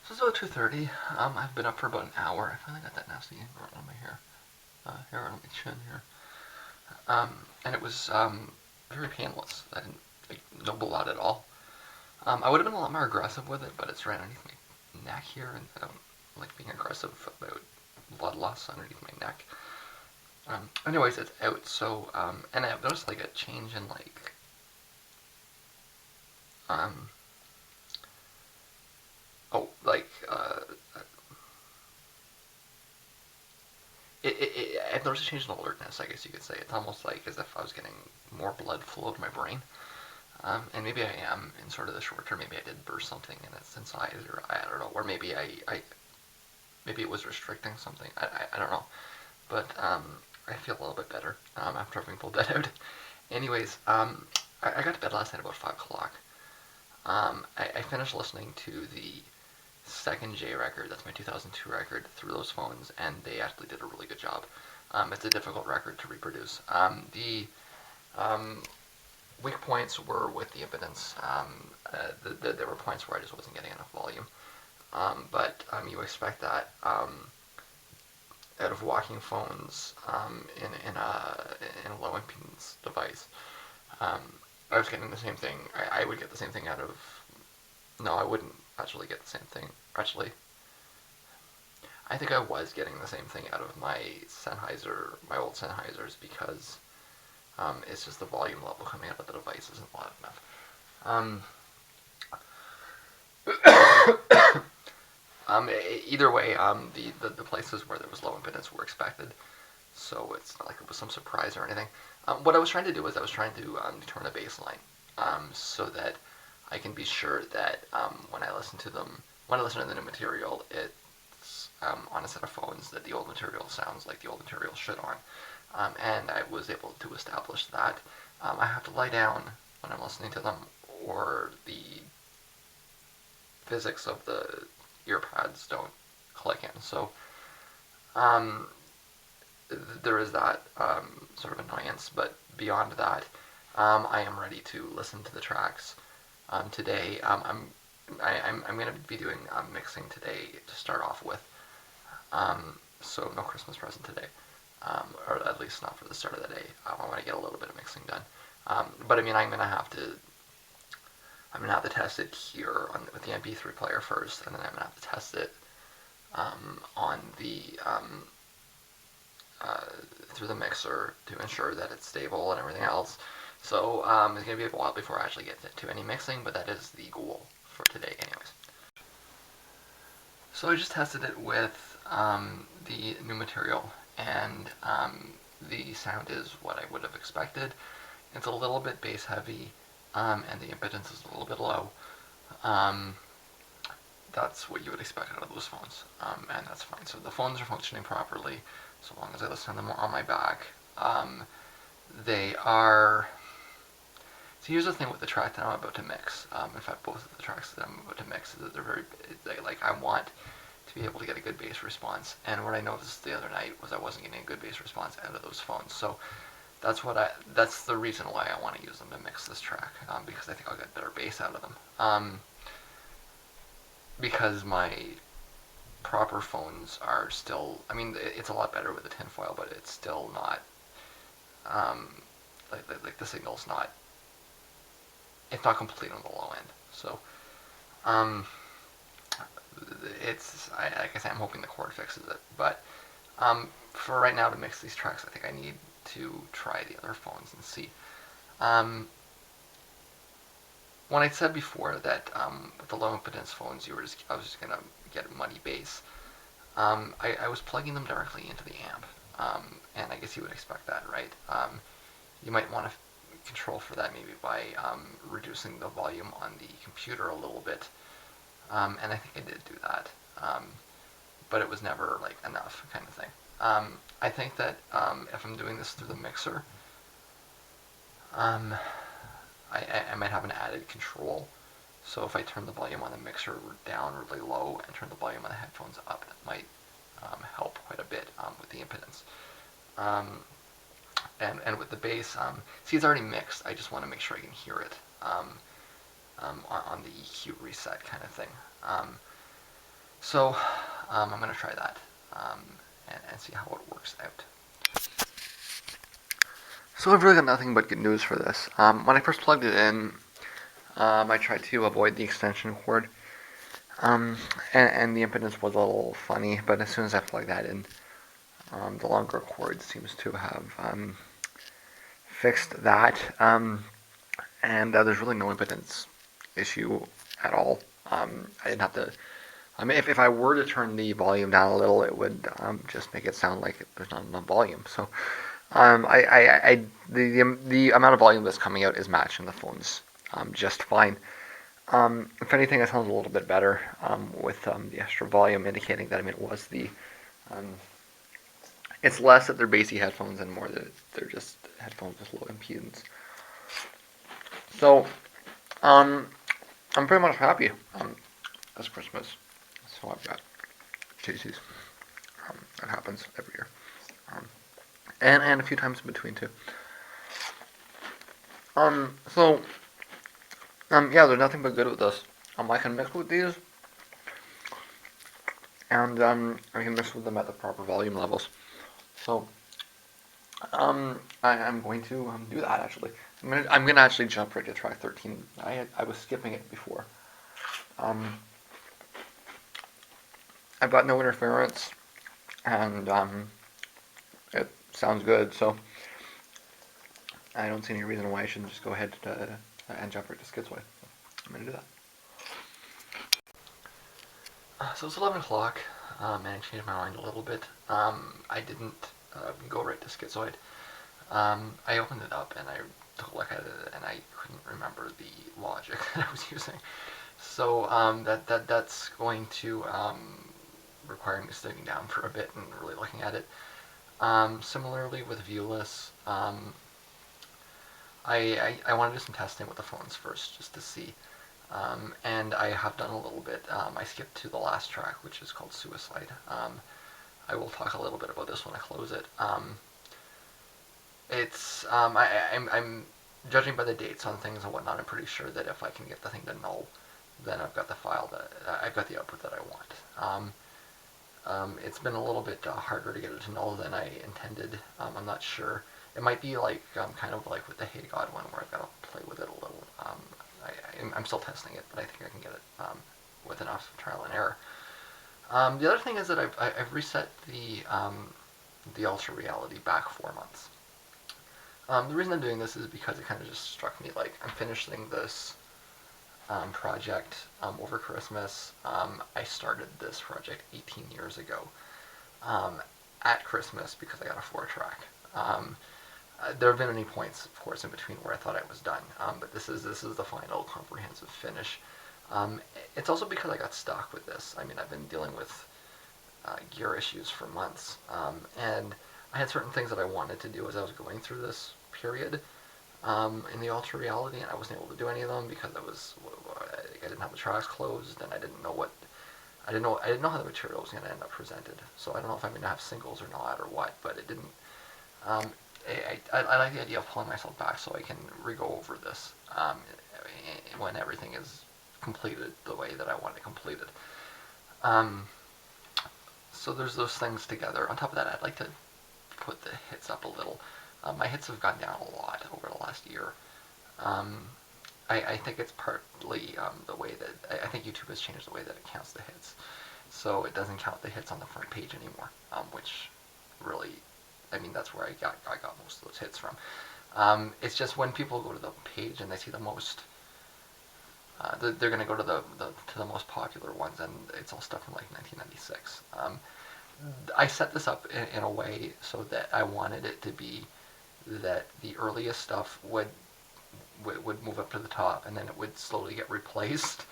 So it's about 2:30. I've been up for about an hour. I finally got that nasty growing on my hair on my chin here. And it was very painless. I didn't like, no blood at all. I would have been a lot more aggressive with it, but it's right underneath my neck here, and I don't like being aggressive about blood loss underneath my neck. Anyways, it's out. So, and I've noticed like a change in um, oh, I've noticed a change in alertness. I guess you could say it's almost like as if I was getting more blood flow to my brain. And maybe I am in sort of the short term. Maybe I did burst something and it's inside, or I don't know, or maybe maybe it was restricting something. I don't know, but I feel a little bit better after having pulled that out. Anyways, I got to bed last night about 5 o'clock. I finished listening to the second J record. That's my 2002 record through those phones, and they actually did a really good job. It's a difficult record to reproduce. The weak points were with the impedance. There were points where I just wasn't getting enough volume. But you expect that out of walking phones in a low impedance device. Um, I was getting the same thing. I would get the same thing out of. No, I wouldn't actually get the same thing. Actually, I think I was getting the same thing out of my Sennheiser, my old Sennheisers, because it's just the volume level coming out of the device isn't loud enough. Either way, the places where there was low impedance were expected, so it's not like it was some surprise or anything. What I was trying to do was I was trying to determine a baseline, so that I can be sure that when I listen to them, when I listen to the new material, it's on a set of phones that the old material sounds like the old material should on. And I was able to establish that I have to lie down when I'm listening to them, or the physics of the ear pads don't click in. So there is that sort of annoyance, but beyond that, I am ready to listen to the tracks. Today, I'm going to be doing mixing today to start off with. So no Christmas present today, or at least not for the start of the day. I want to get a little bit of mixing done. But I mean, I'm going to have to test it here with the MP3 player first, and then I'm going to have to test it on the through the mixer to ensure that it's stable and everything else. So it's going to be a while before I actually get to any mixing, but that is the goal for today anyways. So I just tested it with the new material, and the sound is what I would have expected. It's a little bit bass heavy, and the impedance is a little bit low. That's what you would expect out of those phones, and that's fine. So the phones are functioning properly, so long as I listen to them on my back. They are. So here's the thing with the track that I'm about to mix. In fact, both of the tracks that I'm about to mix, they're very I want to be able to get a good bass response. And what I noticed the other night was I wasn't getting a good bass response out of those phones. So that's the reason why I want to use them to mix this track, because I think I'll get better bass out of them. Because my proper phones are still, I mean, it's a lot better with the tinfoil, but it's still not, like the signal's not, it's not complete on the low end. So, like I said, I'm hoping the cord fixes it. But for right now, to mix these tracks, I think I need to try the other phones and see. When I said before that with the low impedance phones, I was just gonna get muddy bass. I was plugging them directly into the amp, and I guess you would expect that, right? You might want to control for that maybe by reducing the volume on the computer a little bit, and I think I did do that, but it was never like enough kind of thing. I think that if I'm doing this through the mixer, I might have an added control. So if I turn the volume on the mixer down really low and turn the volume on the headphones up, it might help quite a bit with the impedance. And with the bass, see, it's already mixed. I just want to make sure I can hear it on the EQ reset kind of thing. So I'm going to try that and see how it works out. So I've really got nothing but good news for this. When I first plugged it in, I tried to avoid the extension cord, and the impedance was a little funny, but as soon as I plugged that in, the longer cord seems to have fixed that, and there's really no impedance issue at all. I didn't have to. I mean, if I were to turn the volume down a little, it would just make it sound like there's not enough volume. So, the amount of volume that's coming out is matching the phones just fine. If anything, it sounds a little bit better with the extra volume, indicating that it was the. It's less that they're bassy headphones and more that they're just headphones with low impedance. So, I'm pretty much happy this Christmas. So I've got JC's. That happens every year. And a few times in between too. So yeah, there's nothing but good with this. I can mix with these, and I can mix with them at the proper volume levels. So I'm going to do that actually. I'm gonna actually jump right to track 13. I was skipping it before. I've got no interference, and it sounds good. So I don't see any reason why I shouldn't just go ahead and jump right to Skidway. I'm gonna do that. So it's 11 o'clock, and I changed my mind a little bit. I didn't go right to Schizoid. I opened it up and I took a look at it, and I couldn't remember the logic that I was using. So that's going to require me sitting down for a bit and really looking at it. Similarly with Viewless, I want to do some testing with the phones first just to see. And I have done a little bit. I skipped to the last track, which is called Suicide. I will talk a little bit about this when I close it. I'm judging by the dates on things and whatnot. I'm pretty sure that if I can get the thing to null, then I've got the file that I've got the output that I want. It's been a little bit harder to get it to null than I intended. I'm not sure. It might be like kind of like with the Hey God one, where I've got to play with it a little. I'm still testing it, but I think I can get it with enough trial and error. The other thing is that I've reset the Ultra Reality back 4 months. The reason I'm doing this is because it kind of just struck me like I'm finishing this project over Christmas. I started this project 18 years ago at Christmas because I got a 4-track. There have been any points, of course, in between where I thought I was done, but this is the final comprehensive finish. It's also because I got stuck with this. I mean, I've been dealing with gear issues for months, and I had certain things that I wanted to do as I was going through this period in the Ultra Reality, and I wasn't able to do any of them because I didn't have the tracks closed, and I didn't know how the material was going to end up presented. So I don't know if I'm going to have singles or not or what, but it didn't. I like the idea of pulling myself back so I can re-go over this when everything is completed the way that I want it completed. So there's those things together. On top of that, I'd like to put the hits up a little. My hits have gone down a lot over the last year. I think it's partly the way that I think YouTube has changed the way that it counts the hits. So it doesn't count the hits on the front page anymore, which really, I mean, that's where I got most of those hits from. It's just when people go to the page and they see the most, they're going to go to the most popular ones, and it's all stuff from like 1996. I set this up in a way so that I wanted it to be that the earliest stuff would move up to the top, and then it would slowly get replaced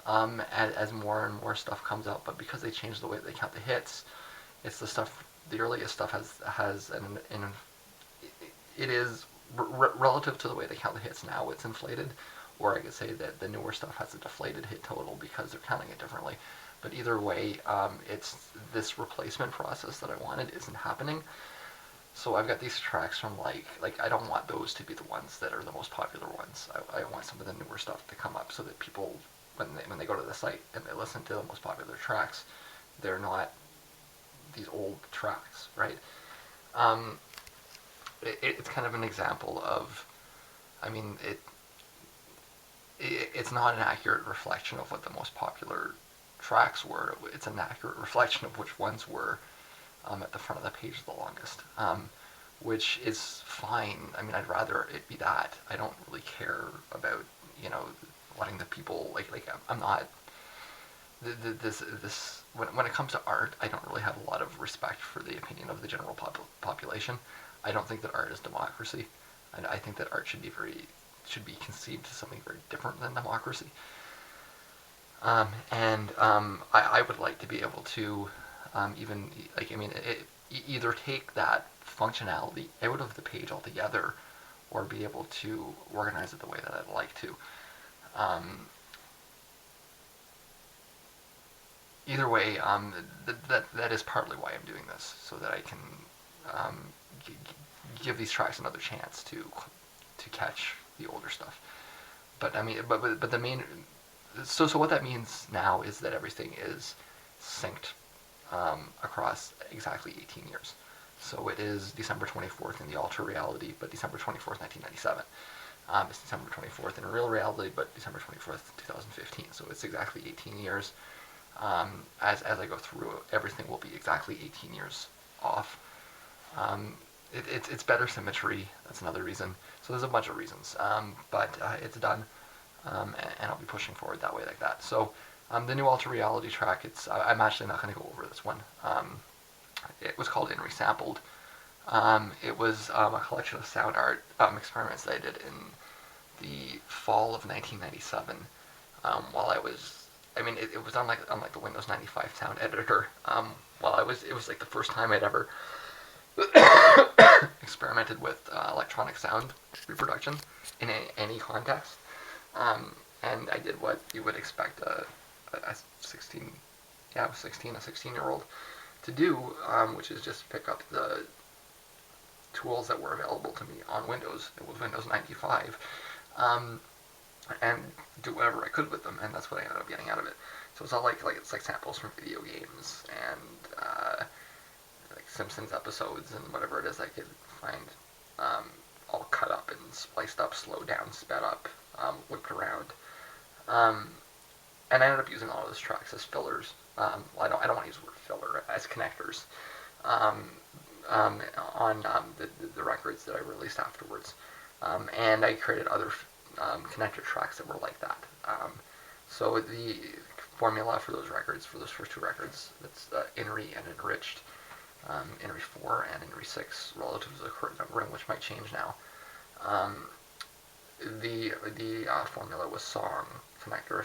as more and more stuff comes out. But because they changed the way they count the hits, it's the earliest stuff has it is relative to the way they count the hits now, it's inflated, or I could say that the newer stuff has a deflated hit total because they're counting it differently. But either way, it's this replacement process that I wanted isn't happening. So I've got these tracks from like I don't want those to be the ones that are the most popular ones. I want some of the newer stuff to come up so that people when they go to the site and they listen to the most popular tracks, they're not these old tracks, right? Um, it's kind of an example of, I mean, it's not an accurate reflection of what the most popular tracks were. It's an accurate reflection of which ones were at the front of the page the longest, which is fine. I mean, I'd rather it be that. I don't really care about, you know, letting the people, like I'm not, this when it comes to art, I don't really have a lot of respect for the opinion of the general population. I don't think that art is democracy, and I think that art should be conceived as something very different than democracy. I would like to be able to even, like, I mean, either take that functionality out of the page altogether, or be able to organize it the way that I'd like to. Either way, that is partly why I'm doing this, so that I can um, give these tracks another chance to catch the older stuff. But I mean, but the main, so what that means now is that everything is synced across exactly 18 years. So it is December 24th in the Alter Reality, but December 24th, 1997. It's December 24th in real reality, but December 24th, 2015. So it's exactly 18 years. As I go through, everything will be exactly 18 years off. It's better symmetry. That's another reason. So there's a bunch of reasons, but it's done, and I'll be pushing forward that way like that. So the new Alter Reality track, I'm actually not going to go over this one. It was called In Resampled. It was a collection of sound art experiments that I did in the fall of 1997, while I was, I mean, it was on like the Windows 95 sound editor. It was like the first time I'd ever experimented with electronic sound reproduction in any context. And I did what you would expect a 16, yeah, I was 16, a 16-year-old to do, which is just pick up the tools that were available to me on Windows. It was Windows 95. And do whatever I could with them, and that's what I ended up getting out of it. So it's all it's like samples from video games and like Simpsons episodes and whatever it is I could find, all cut up and spliced up, slowed down, sped up, whipped around, and I ended up using all of those tracks as fillers. Well, I don't want to use the word filler, as connectors on the records that I released afterwards, and I created other connector tracks that were like that. So the formula for those records, for those first two records, that's INRI and enriched, INRI 4 and INRI 6 relative to the current numbering, which might change now. The formula was song connector,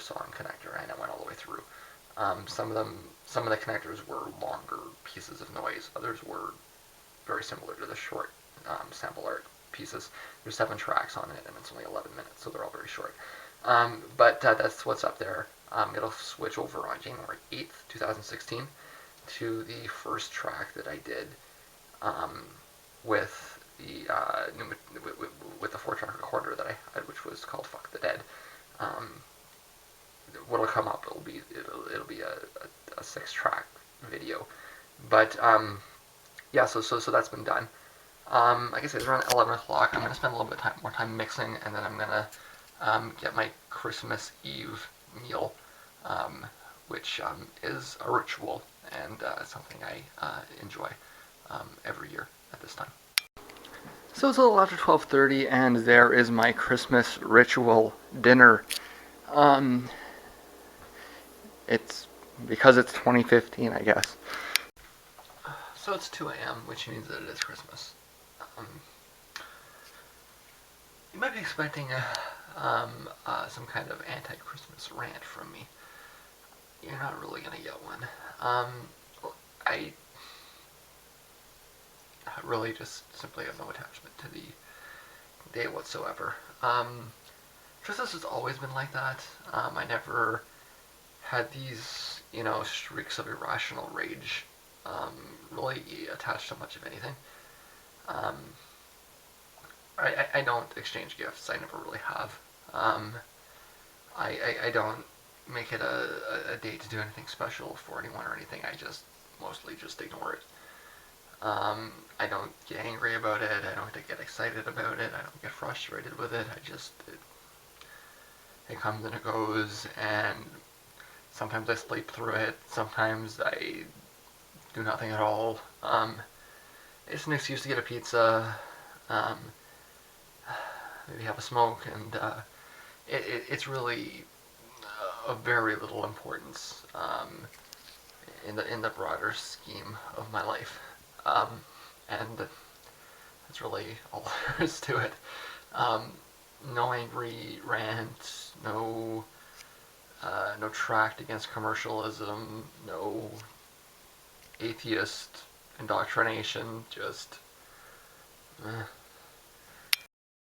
and it went all the way through. Some of the connectors were longer pieces of noise. Others were very similar to the short sample art pieces. There's 7 tracks on it, and it's only 11 minutes, so they're all very short. But that's what's up there. It'll switch over on January 8th, 2016, to the first track that I did with the with the 4-track recorder that I had, which was called "Fuck the Dead." What'll come up? It'll be a 6-track video, but yeah. So that's been done. Like I said, it's around 11 o'clock. I'm going to spend a little bit more time mixing, and then I'm going to get my Christmas Eve meal, which is a ritual and something I enjoy every year at this time. So it's a little after 12:30, and there is my Christmas ritual dinner. It's because it's 2015, I guess. So it's 2 a.m., which means that it is Christmas. You might be expecting some kind of anti-Christmas rant from me. You're not really going to get one. I really just simply have no attachment to the day whatsoever. Christmas has always been like that. I never had these, streaks of irrational rage really attached to much of anything. I don't exchange gifts. I never really have. I don't make it a date to do anything special for anyone or anything. I just mostly just ignore it. I don't get angry about it. I don't get excited about it. I don't get frustrated with it. It comes and it goes, and sometimes I sleep through it. Sometimes I do nothing at all. It's an excuse to get a pizza, um, maybe have a smoke, and it's really of very little importance in the broader scheme of my life. Um, and that's really all there is to it. Um, no angry rant, no tract against commercialism, no atheist indoctrination, just